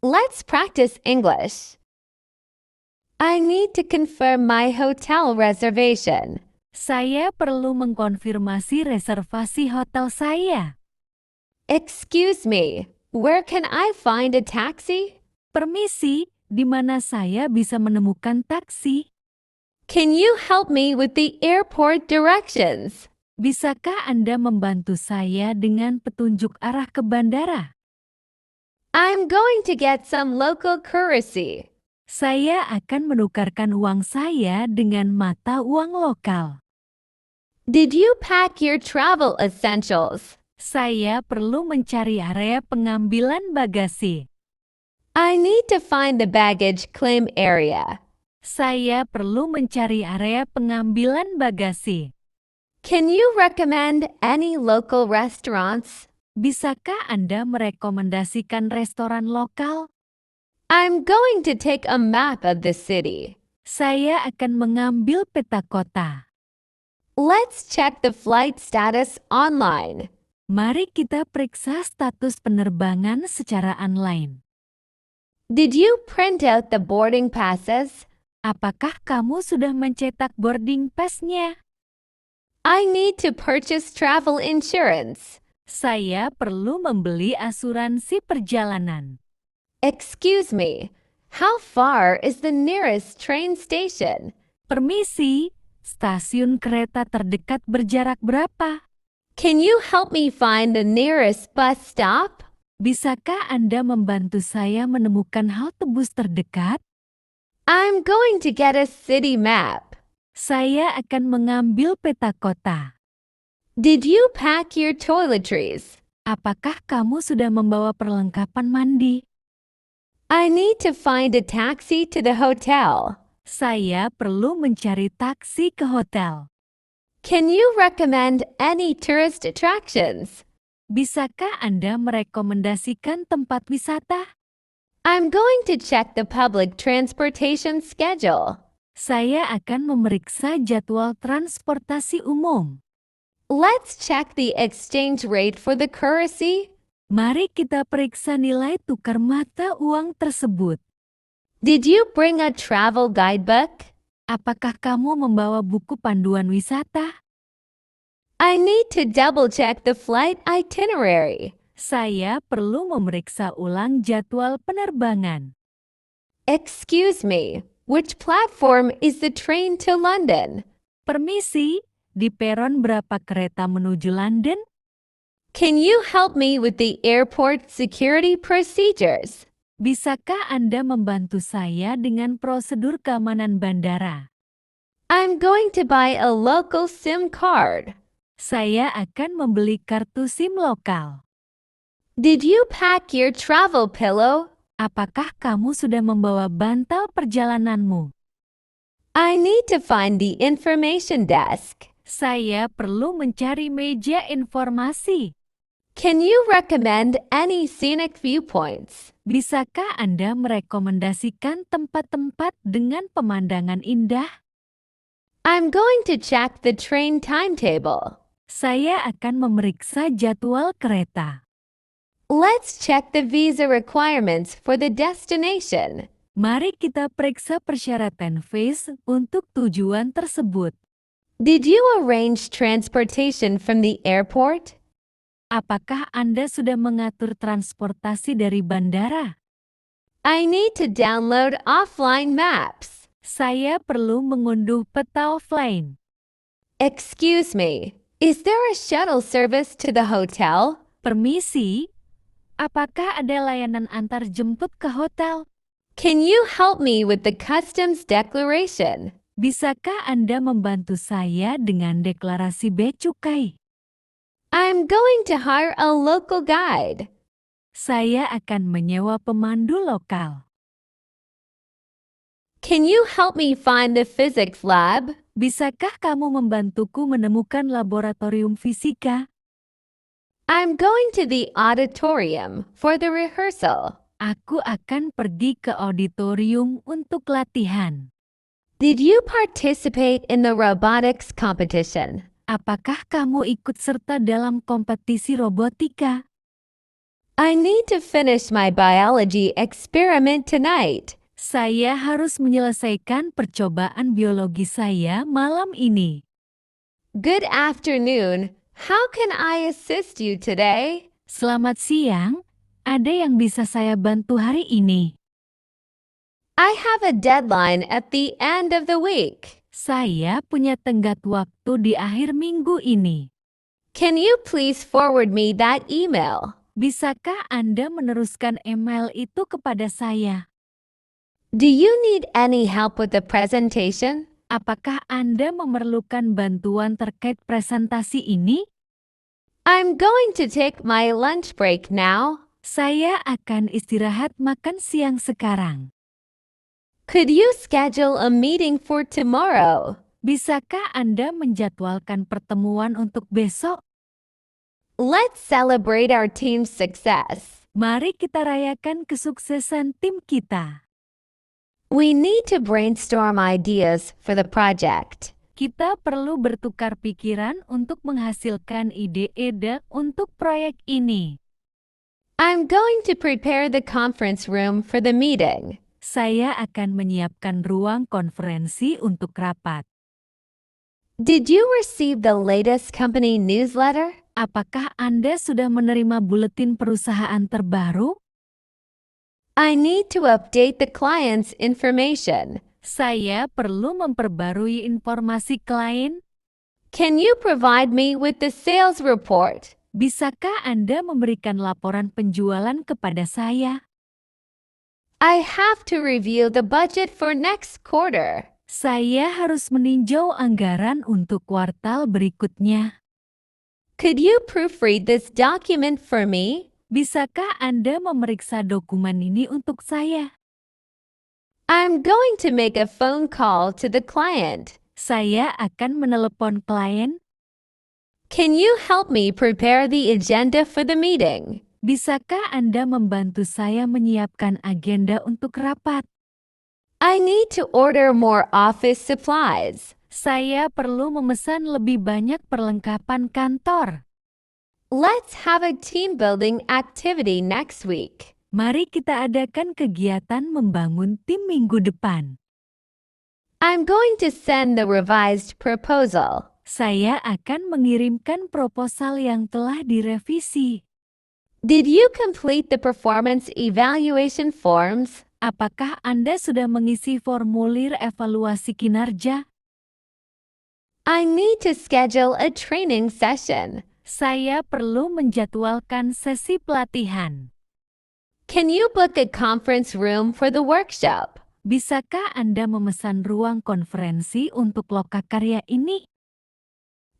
Let's practice English. I need to confirm my hotel reservation. Saya perlu mengkonfirmasi reservasi hotel saya. Excuse me, where can I find a taxi? Permisi, di mana saya bisa menemukan taksi? Can you help me with the airport directions? Bisakah Anda membantu saya dengan petunjuk arah ke bandara? I'm going to get some local currency. Saya akan menukarkan uang saya dengan mata uang lokal. Did you pack your travel essentials? Saya perlu mencari area pengambilan bagasi. I need to find the baggage claim area. Saya perlu mencari area pengambilan bagasi. Can you recommend any local restaurants? Bisakah Anda merekomendasikan restoran lokal? I'm going to take a map of the city. Saya akan mengambil peta kota. Let's check the flight status online. Mari kita periksa status penerbangan secara online. Did you print out the boarding passes? Apakah kamu sudah mencetak boarding pass-nya? I need to purchase travel insurance. Saya perlu membeli asuransi perjalanan. Excuse me, how far is the nearest train station? Permisi, stasiun kereta terdekat berjarak berapa? Can you help me find the nearest bus stop? Bisakah Anda membantu saya menemukan halte bus terdekat? I'm going to get a city map. Saya akan mengambil peta kota. Did you pack your toiletries? Apakah kamu sudah membawa perlengkapan mandi? I need to find a taxi to the hotel. Saya perlu mencari taksi ke hotel. Can you recommend any tourist attractions? Bisakah Anda merekomendasikan tempat wisata? I'm going to check the public transportation schedule. Saya akan memeriksa jadwal transportasi umum. Let's check the exchange rate for the currency. Mari kita periksa nilai tukar mata uang tersebut. Did you bring a travel guidebook? Apakah kamu membawa buku panduan wisata? I need to double-check the flight itinerary. Saya perlu memeriksa ulang jadwal penerbangan. Excuse me, which platform is the train to London? Permisi, di peron berapa kereta menuju London? Can you help me with the airport security procedures? Bisakah Anda membantu saya dengan prosedur keamanan bandara? I'm going to buy a local SIM card. Saya akan membeli kartu SIM lokal. Did you pack your travel pillow? Apakah kamu sudah membawa bantal perjalananmu? I need to find the information desk. Saya perlu mencari meja informasi. Can you recommend any scenic viewpoints? Bisakah Anda merekomendasikan tempat-tempat dengan pemandangan indah? I'm going to check the train timetable. Saya akan memeriksa jadwal kereta. Let's check the visa requirements for the destination. Mari kita periksa persyaratan visa untuk tujuan tersebut. Did you arrange transportation from the airport? Apakah Anda sudah mengatur transportasi dari bandara? I need to download offline maps. Saya perlu mengunduh peta offline. Excuse me, is there a shuttle service to the hotel? Permisi, apakah ada layanan antar jemput ke hotel? Can you help me with the customs declaration? Bisakah Anda membantu saya dengan deklarasi bea cukai? I'm going to hire a local guide. Saya akan menyewa pemandu lokal. Can you help me find the physics lab? Bisakah kamu membantuku menemukan laboratorium fisika? I'm going to the auditorium for the rehearsal. Aku akan pergi ke auditorium untuk latihan. Did you participate in the robotics competition? Apakah kamu ikut serta dalam kompetisi robotika? I need to finish my biology experiment tonight. Saya harus menyelesaikan percobaan biologi saya malam ini. Good afternoon. How can I assist you today? Selamat siang, ada yang bisa saya bantu hari ini? I have a deadline at the end of the week. Saya punya tenggat waktu di akhir minggu ini. Can you please forward me that email? Bisakah Anda meneruskan email itu kepada saya? Do you need any help with the presentation? Apakah Anda memerlukan bantuan terkait presentasi ini? I'm going to take my lunch break now. Saya akan istirahat makan siang sekarang. Could you schedule a meeting for tomorrow? Bisakah Anda menjadwalkan pertemuan untuk besok? Let's celebrate our team's success. Mari kita rayakan kesuksesan tim kita. We need to brainstorm ideas for the project. Kita perlu bertukar pikiran untuk menghasilkan ide-ide untuk proyek ini. I'm going to prepare the conference room for the meeting. Saya akan menyiapkan ruang konferensi untuk rapat. Did you receive the latest company newsletter? Apakah Anda sudah menerima buletin perusahaan terbaru? I need to update the client's information. Saya perlu memperbarui informasi klien. Can you provide me with the sales report? Bisakah Anda memberikan laporan penjualan kepada saya? I have to review the budget for next quarter. Saya harus meninjau anggaran untuk kuartal berikutnya. Could you proofread this document for me? Bisakah Anda memeriksa dokumen ini untuk saya? I'm going to make a phone call to the client. Saya akan menelepon klien. Can you help me prepare the agenda for the meeting? Bisakah Anda membantu saya menyiapkan agenda untuk rapat? I need to order more office supplies. Saya perlu memesan lebih banyak perlengkapan kantor. Let's have a team building activity next week. Mari kita adakan kegiatan membangun tim minggu depan. I'm going to send the revised proposal. Saya akan mengirimkan proposal yang telah direvisi. Did you complete the performance evaluation forms? Apakah Anda sudah mengisi formulir evaluasi kinerja? I need to schedule a training session. Saya perlu menjadwalkan sesi pelatihan. Can you book a conference room for the workshop? Bisakah Anda memesan ruang konferensi untuk lokakarya ini?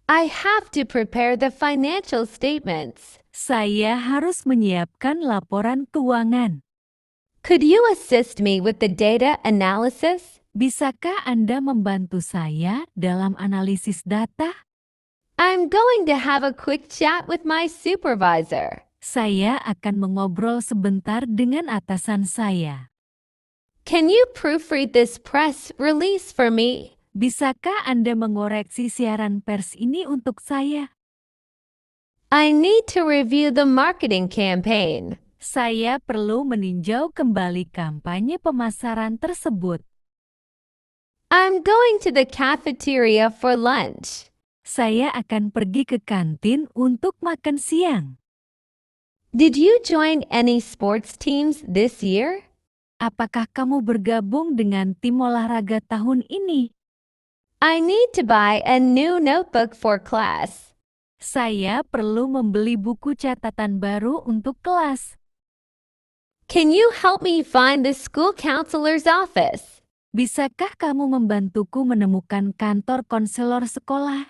I have to prepare the financial statements. Saya harus menyiapkan laporan keuangan. Could you assist me with the data analysis? Bisakah Anda membantu saya dalam analisis data? I'm going to have a quick chat with my supervisor. Saya akan mengobrol sebentar dengan atasan saya. Can you proofread this press release for me? Bisakah Anda mengoreksi siaran pers ini untuk saya? I need to review the marketing campaign. Saya perlu meninjau kembali kampanye pemasaran tersebut. I'm going to the cafeteria for lunch. Saya akan pergi ke kantin untuk makan siang. Did you join any sports teams this year? Apakah kamu bergabung dengan tim olahraga tahun ini? I need to buy a new notebook for class. Saya perlu membeli buku catatan baru untuk kelas. Can you help me find the school counselor's office? Bisakah kamu membantuku menemukan kantor konselor sekolah?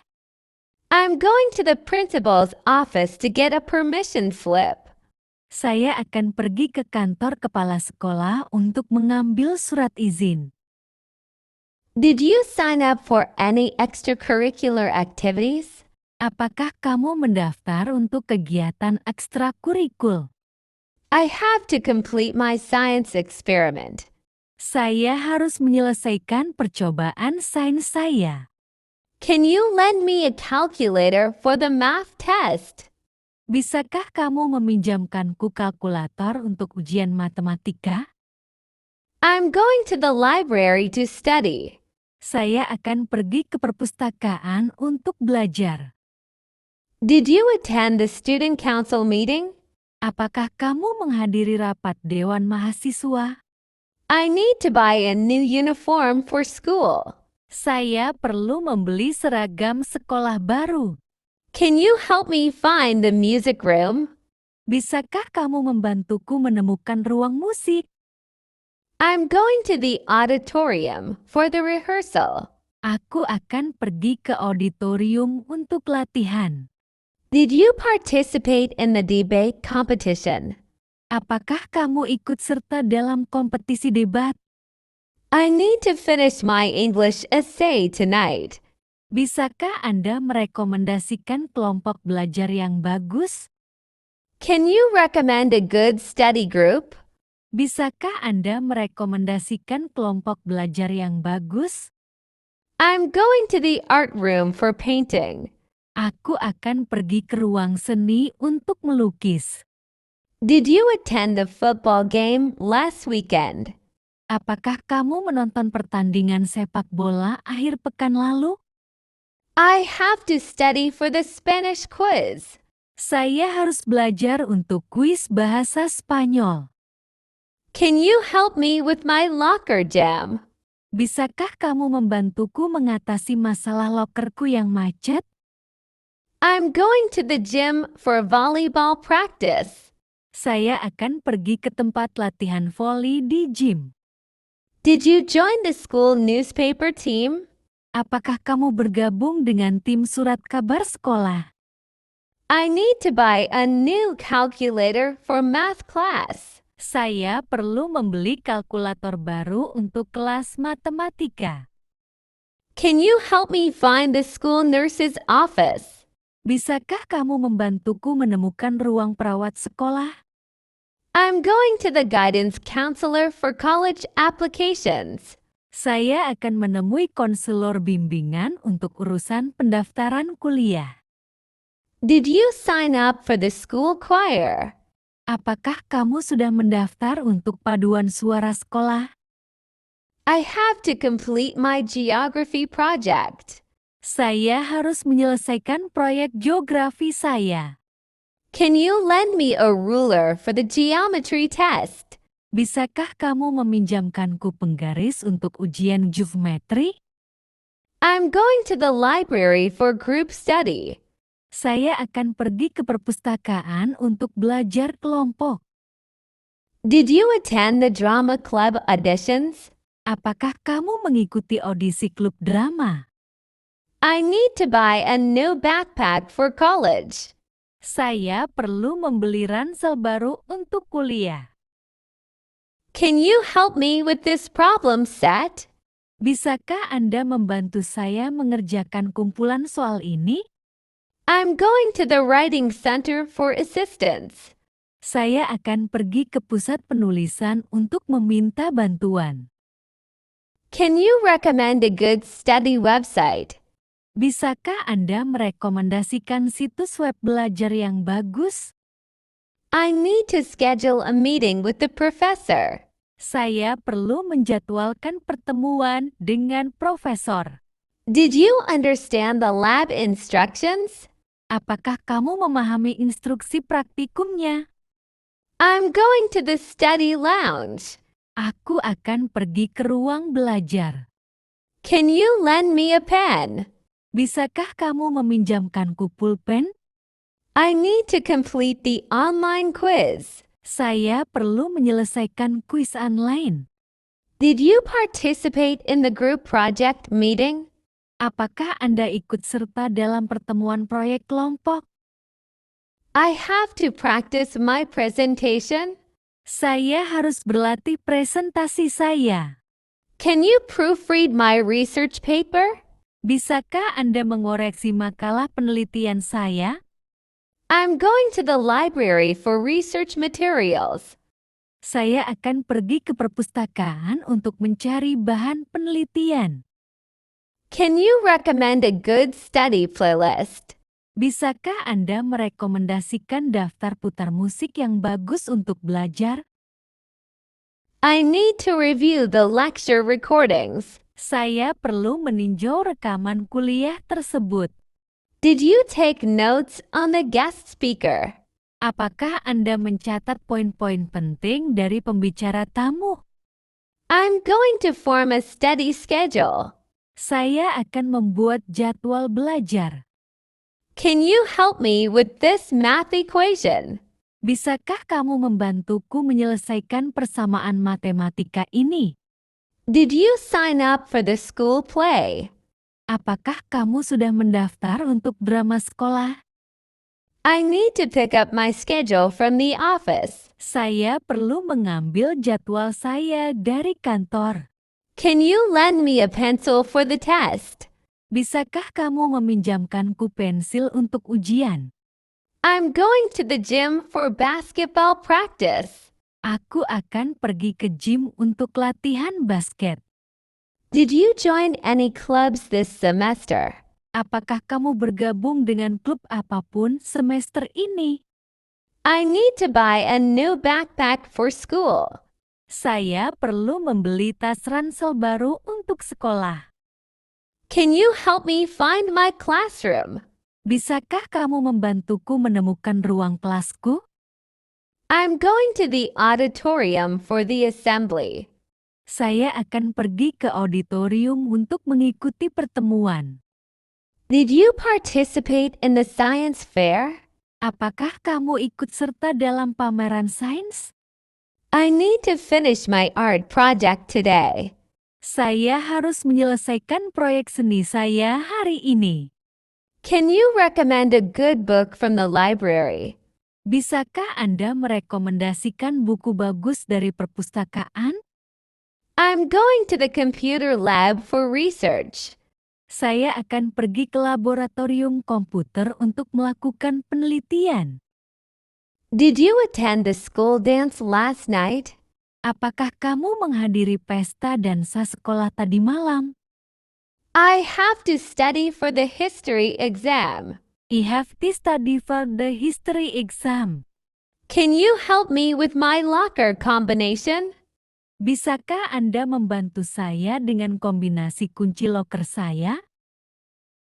I'm going to the principal's office to get a permission slip. Saya akan pergi ke kantor kepala sekolah untuk mengambil surat izin. Did you sign up for any extracurricular activities? Apakah kamu mendaftar untuk kegiatan ekstrakurikul? I have to complete my science experiment. Saya harus menyelesaikan percobaan sains saya. Can you lend me a calculator for the math test? Bisakah kamu meminjamkanku kalkulator untuk ujian matematika? I'm going to the library to study. Saya akan pergi ke perpustakaan untuk belajar. Did you attend the student council meeting? Apakah kamu menghadiri rapat Dewan Mahasiswa? I need to buy a new uniform for school. Saya perlu membeli seragam sekolah baru. Can you help me find the music room? Bisakah kamu membantuku menemukan ruang musik? I'm going to the auditorium for the rehearsal. Aku akan pergi ke auditorium untuk latihan. Did you participate in the debate competition? Apakah kamu ikut serta dalam kompetisi debat? I need to finish my English essay tonight. Bisakah Anda merekomendasikan kelompok belajar yang bagus? Can you recommend a good study group? Bisakah Anda merekomendasikan kelompok belajar yang bagus? I'm going to the art room for painting. Aku akan pergi ke ruang seni untuk melukis. Did you attend the football game last weekend? Apakah kamu menonton pertandingan sepak bola akhir pekan lalu? I have to study for the Spanish quiz. Saya harus belajar untuk kuis bahasa Spanyol. Can you help me with my locker jam? Bisakah kamu membantuku mengatasi masalah lokerku yang macet? I'm going to the gym for volleyball practice. Saya akan pergi ke tempat latihan voli di gym. Did you join the school newspaper team? Apakah kamu bergabung dengan tim surat kabar sekolah? I need to buy a new calculator for math class. Saya perlu membeli kalkulator baru untuk kelas matematika. Can you help me find the school nurse's office? Bisakah kamu membantuku menemukan ruang perawat sekolah? I'm going to the guidance counselor for college applications. Saya akan menemui konselor bimbingan untuk urusan pendaftaran kuliah. Did you sign up for the school choir? Apakah kamu sudah mendaftar untuk paduan suara sekolah? I have to complete my geography project. Saya harus menyelesaikan proyek geografi saya. Can you lend me a ruler for the geometry test? Bisakah kamu meminjamkanku penggaris untuk ujian geometri? I'm going to the library for group study. Saya akan pergi ke perpustakaan untuk belajar kelompok. Did you attend the drama club auditions? Apakah kamu mengikuti audisi klub drama? I need to buy a new backpack for college. Saya perlu membeli ransel baru untuk kuliah. Can you help me with this problem set? Bisakah Anda membantu saya mengerjakan kumpulan soal ini? I'm going to the writing center for assistance. Saya akan pergi ke pusat penulisan untuk meminta bantuan. Can you recommend a good study website? Bisakah Anda merekomendasikan situs web belajar yang bagus? I need to schedule a meeting with the professor. Saya perlu menjadwalkan pertemuan dengan profesor. Did you understand the lab instructions? Apakah kamu memahami instruksi praktikumnya? I'm going to the study lounge. Aku akan pergi ke ruang belajar. Can you lend me a pen? Bisakah kamu meminjamkanku pulpen? I need to complete the online quiz. Saya perlu menyelesaikan kuis online. Did you participate in the group project meeting? Apakah Anda ikut serta dalam pertemuan proyek kelompok? I have to practice my presentation. Saya harus berlatih presentasi saya. Can you proofread my research paper? Bisakah Anda mengoreksi makalah penelitian saya? I'm going to the library for research materials. Saya akan pergi ke perpustakaan untuk mencari bahan penelitian. Can you recommend a good study playlist? Bisakah Anda merekomendasikan daftar putar musik yang bagus untuk belajar? I need to review the lecture recordings. Saya perlu meninjau rekaman kuliah tersebut. Did you take notes on the guest speaker? Apakah Anda mencatat poin-poin penting dari pembicara tamu? I'm going to form a steady schedule. Saya akan membuat jadwal belajar. Can you help me with this math equation? Bisakah kamu membantuku menyelesaikan persamaan matematika ini? Did you sign up for the school play? Apakah kamu sudah mendaftar untuk drama sekolah? I need to pick up my schedule from the office. Saya perlu mengambil jadwal saya dari kantor. Can you lend me a pencil for the test? Bisakah kamu meminjamkanku pensil untuk ujian? I'm going to the gym for basketball practice. Aku akan pergi ke gym untuk latihan basket. Did you join any clubs this semester? Apakah kamu bergabung dengan klub apapun semester ini? I need to buy a new backpack for school. Saya perlu membeli tas ransel baru untuk sekolah. Can you help me find my classroom? Bisakah kamu membantuku menemukan ruang kelasku? I'm going to the auditorium for the assembly. Saya akan pergi ke auditorium untuk mengikuti pertemuan. Did you participate in the science fair? Apakah kamu ikut serta dalam pameran sains? I need to finish my art project today. Saya harus menyelesaikan proyek seni saya hari ini. Can you recommend a good book from the library? Bisakah Anda merekomendasikan buku bagus dari perpustakaan? I'm going to the computer lab for research. Saya akan pergi ke laboratorium komputer untuk melakukan penelitian. Did you attend the school dance last night? Apakah kamu menghadiri pesta dansa sekolah tadi malam? I have to study for the history exam. I have to study for the history exam. Can you help me with my locker combination? Bisakah Anda membantu saya dengan kombinasi kunci loker saya?